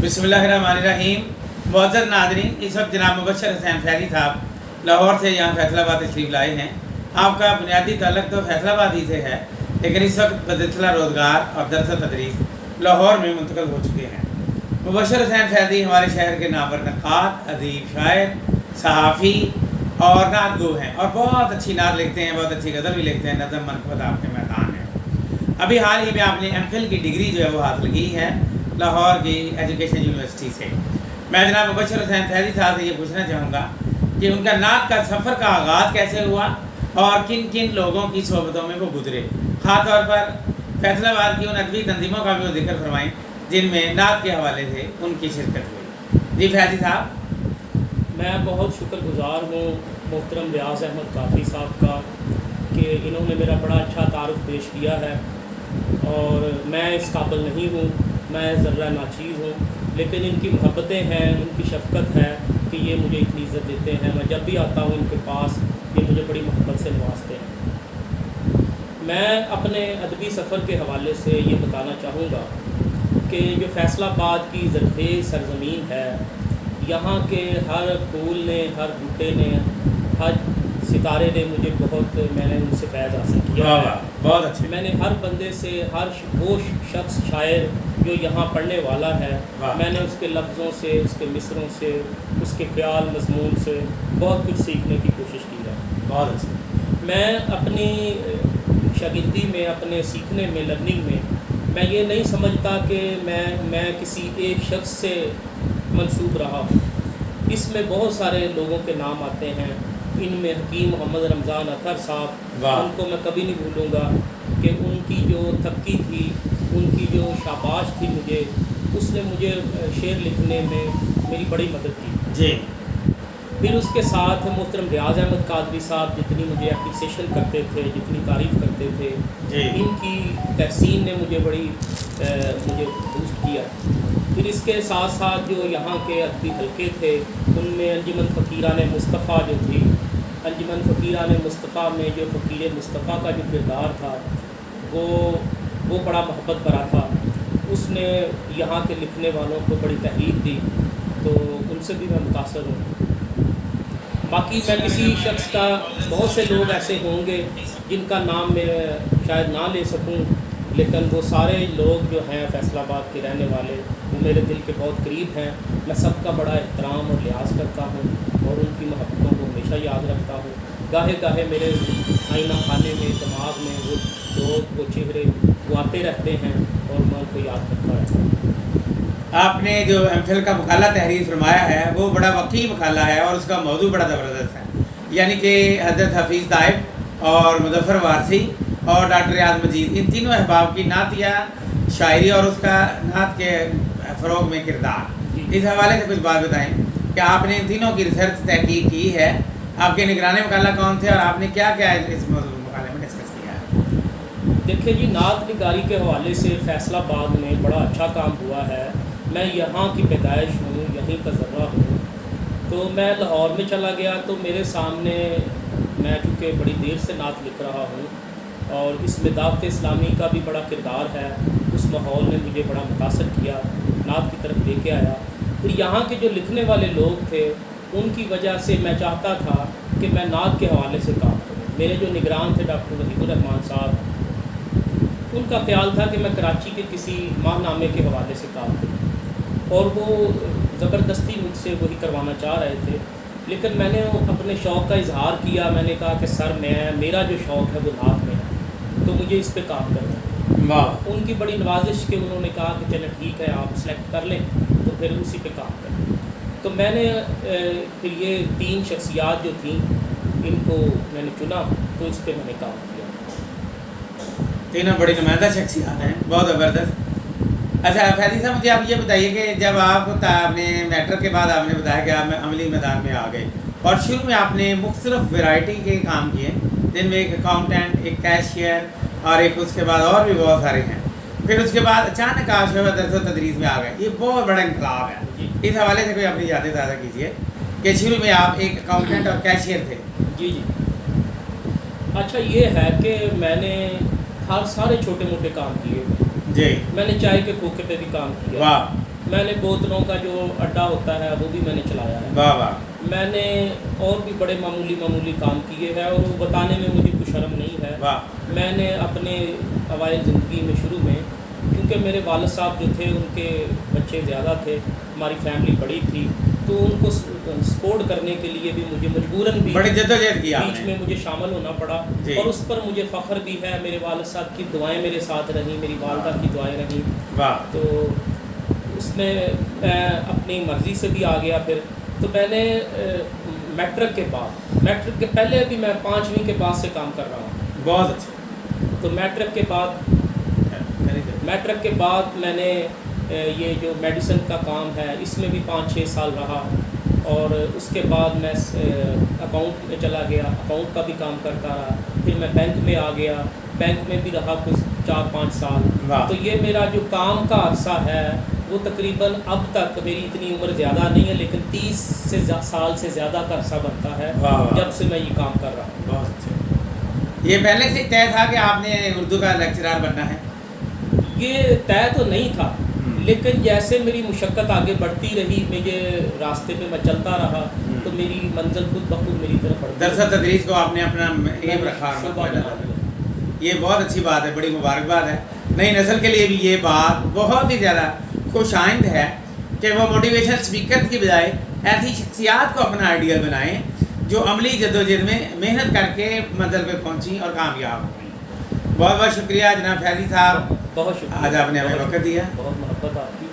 बिस्मिल्लाहिर्रहमानिर्रहीम। मुअज़्ज़ज़ नाज़रीन, इस वक्त जनाब मुबश्शिर हुसैन फैज़ी साहब लाहौर से यहाँ फैसलाबाद तशरीफ़ लाए हैं। आपका बुनियादी ताल्लुक़ तो फैसलाबाद ही से है, लेकिन इस वक्त बसिलसिला रोज़गार और दरस तदरीस लाहौर में मुंतकिल हो चुके हैं। मुबश्शिर हुसैन फैज़ी हमारे शहर के नामवर नक़ाद, अदीब, शायर, सहाफ़ी और नात गो हैं और बहुत अच्छी नात लिखते हैं, बहुत अच्छी गज़ल भी लिखते हैं। नज़म मनक़बत आपके मैदान है। अभी हाल ही में आपने एमफिल की डिग्री जो है वो हासिल की है लाहौर की एजुकेशन यूनिवर्सिटी से। मैं जनाब मुबश्शिर हुसैन फैज़ी साहब से ये पूछना चाहूँगा कि उनका नात का सफ़र का आगाज़ कैसे हुआ और किन किन लोगों की सोबतों में वो गुजरे। ख़ास तौर पर फैसलाबाद की उन अदबी तंजीमों का भी वो जिक्र फरमाएँ जिनमें नात के हवाले से उनकी शिरकत हुई। जी फैज़ी साहब। मैं बहुत शुक्रगुज़ार हूँ मोहतरम रियाज़ अहमद कादरी साहब का कि इन्होंने मेरा बड़ा अच्छा तारुफ पेश किया है और मैं इस काबिल नहीं हूँ, मैं ज़र्रा नाचीज़ हूँ, लेकिन इनकी मोहब्बतें हैं, उनकी शफ़क़त है कि ये मुझे इतनी इज़्ज़त देते हैं। मैं जब भी आता हूँ इनके पास ये मुझे बड़ी मोहब्बत से नवाजते हैं। मैं अपने अदबी सफ़र के हवाले से ये बताना चाहूँगा कि जो फैसलाबाद की ज़रख़ेज़ सरज़मीन है, यहाँ के हर फूल ने, हर बूटे ने, हर सितारे ने मुझे मैंने उनसे फैज़ हासिल किया है। बहुत अच्छे। मैंने हर बंदे से, वो शख्स शायर जो यहाँ पढ़ने वाला है, मैंने उसके लफ्ज़ों से, उसके मिसरों से, उसके ख्याल मज़मून से बहुत कुछ सीखने की कोशिश की है। बहुत अच्छे। मैं अपनी शागिर्दी में, अपने सीखने में, लर्निंग में मैं ये नहीं समझता कि मैं किसी एक शख्स से मंसूब रहा हूँ। इसमें बहुत सारे लोगों के नाम आते हैं। इनमें हकीम मोहम्मद रमज़ान अतर साहब, उनको मैं कभी नहीं भूलूँगा कि उनकी जो तबकी थी, उनकी जो शाबाश थी मुझे, उसने मुझे शेर लिखने में मेरी बड़ी मदद की जी। फिर उसके साथ मोहतरम रियाज़ अहमद कादरी साहब जितनी मुझे एप्रिसिएशन करते थे, जितनी तारीफ़ करते थे, इनकी तहसीन ने मुझे मुझे बूस्ट किया। फिर इसके साथ साथ जो यहाँ के अदबी हल्के थे, उनमें अंजुमन फ़कीरान मुस्तफ़ा जो थी, अंजुमन फ़कीरान मुस्तफ़ा में जो फ़कीर मुस्तफ़ा का जो किरदार था वो बड़ा मोहब्बत भरा था। उसने यहाँ के लिखने वालों को बड़ी तहरीक दी, तो उनसे भी मैं मुतासर हूँ। बाकी मैं किसी शख्स का, बहुत से लोग ऐसे होंगे जिनका नाम मैं शायद ना ले सकूं, लेकिन वो सारे लोग जो हैं फैसलाबाद के रहने वाले, वो मेरे दिल के बहुत करीब हैं। मैं सबका बड़ा एहतराम और लिहाज करता हूँ और उनकी मोहब्बतों को हमेशा याद रखता हूँ। गाहे गाहे मेरे आईना खाने में, दिमाग में वो लोग, वो चेहरे वो आते रहते हैं और मैं उनको याद करता रहता हूँ। आपने जो एमफिल का मकाला तहरीर फरमाया है वो बड़ा वक़ी मकाला है और उसका मौजू बड़ा ज़बरदस्त है, यानी कि हज़रत हफीज़ ताइब और मुज़फ़्फ़र वारसी और डॉक्टर रियाज़ मजीद, इन तीनों अहबाब की नातिया शायरी और उसका नात के फ़रोग़ में किरदार, इस हवाले से कुछ बात बताएं कि आपने इन तीनों की रिसर्च तहकीक की है। आपके निगरान मकाला कौन थे और आपने क्या क्या इस मकाले में डिस्कस किया है? देखिए जी, नात निगारी के हवाले से फैसलाबाद में बड़ा अच्छा काम हुआ है। मैं यहाँ की पैदाइश हूँ, यहीं का ज़र्रा हूँ। तो मैं लाहौर में चला गया तो मेरे सामने, मैं चूँकि बड़ी देर से नात लिख रहा हूँ और इसमें दावत इस्लामी का भी बड़ा किरदार है, उस माहौल ने मुझे बड़ा मुतासर किया, नात की तरफ लेके आया। फिर यहाँ के जो लिखने वाले लोग थे, उनकी वजह से मैं चाहता था कि मैं नात के हवाले से काम करूँ। मेरे जो निगरान थे डॉक्टर वहीदुर्रहमान साहब, उनका ख्याल था कि मैं कराची के किसी माहनामे के हवाले से काम करूँ और वो ज़बरदस्ती मुझसे वही करवाना चाह रहे थे। लेकिन मैंने अपने शौक़ का इजहार किया। मैंने कहा कि सर, मेरा जो शौक़ है वो नात में है, तो मुझे इस पे काम करना है। वाह। उनकी बड़ी नवाजिश के उन्होंने कहा कि चलो ठीक है, आप सेलेक्ट कर लें, तो फिर उसी पे काम करें। तो मैंने फिर ये 3 शख्सियात जो थी, इनको मैंने चुना, तो इस पर मैंने काम किया। तीनों बड़ी नुमाइंदा शख्सियात हैं, बहुत ज़बरदस्त। अच्छा फैज़ी साहब, मुझे आप ये बताइए कि जब आप अपने मैट्रिक के बाद आपने बताया कि आप अमली मैदान में आ गए और शुरू में आपने मुख्तलिफ वैरायटी के काम किए, जिनमें एक अकाउंटेंट, एक कैशियर और एक उसके बाद और भी बहुत सारे हैं। फिर उसके बाद अचानक आप दरस तदरीस में आ गए, ये बहुत बड़ा इनकलाब है। इस हवाले से कोई अपनी यादें ताज़ा कीजिए कि शुरू में आप एक अकाउंटेंट और कैशियर थे। जी। अच्छा, ये है कि मैंने हर सारे छोटे मोटे काम किए। जी। मैंने चाय के खोखे पे भी काम किया, वाह मैंने बोतलों का जो अड्डा होता है वो भी मैंने चलाया है, वाह वाह मैंने और भी बड़े मामूली काम किए हैं और वो बताने में मुझे कुछ शर्म नहीं है। वाह। मैंने अपने अवाइल ज़िंदगी में शुरू में, क्योंकि मेरे वालिद साहब जो थे उनके बच्चे ज़्यादा थे, हमारी फैमिली बड़ी थी, तो उनको सपोर्ट करने के लिए भी मुझे मजबूरन भी बड़ी जद्दोजहद की बीच आपने। में मुझे शामिल होना पड़ा जी। और उस पर मुझे फ़ख्र भी है। मेरे वालिद साहब की दुआएं मेरे साथ रहीं, मेरी वालदा की दुआएं रहीं, वाह। तो उसमें मैं अपनी मर्ज़ी से भी आ गया। फिर तो मैंने मैट्रिक के बाद, मैट्रिक के पहले भी मैं 5वीं के बाद से काम कर रहा हूँ। बहुत अच्छा। तो मैट्रिक के बाद मैंने ये जो मेडिसिन का काम है इसमें भी 5-6 साल रहा और उसके बाद मैं अकाउंट में चला गया, अकाउंट का भी काम करता रहा। फिर मैं बैंक में आ गया, बैंक में भी रहा कुछ 4-5 साल। वाह। तो ये मेरा जो काम का अरसा है वो तकरीबन अब तक, मेरी इतनी उम्र ज़्यादा नहीं है लेकिन 30 साल से ज़्यादा का अरसा बनता है जब से मैं ये काम कर रहा हूँ। बहुत अच्छा। ये पहले से तय था कि आपने उर्दू का लेक्चरर बनना है? ये तय तो नहीं था, लेकिन जैसे मेरी मुशक्क़त आगे बढ़ती रही, मुझे रास्ते पे मैं चलता रहा तो मेरी मंजिल खुद ब खुद मेरी तरफ बढ़ती। दरअसल तदरीस को आपने अपना एम रखा, ये बहुत अच्छी बात है, बड़ी मुबारकबाद है। नई नस्ल के लिए भी ये बात बहुत ही ज़्यादा खुशाइंद है कि वो मोटिवेशनल स्पीकर की बजाय ऐसी शख्सियात को अपना आइडियल बनाएं जो अमली जद्दोजहद में मेहनत करके मंजिल पे पहुंची और कामयाब हुई। बहुत बहुत शुक्रिया जनाब फैजी साहब, बहुत शुक्रिया, आज आपने हमें वक्त दिया। बहुत मोहब्बत आपकी।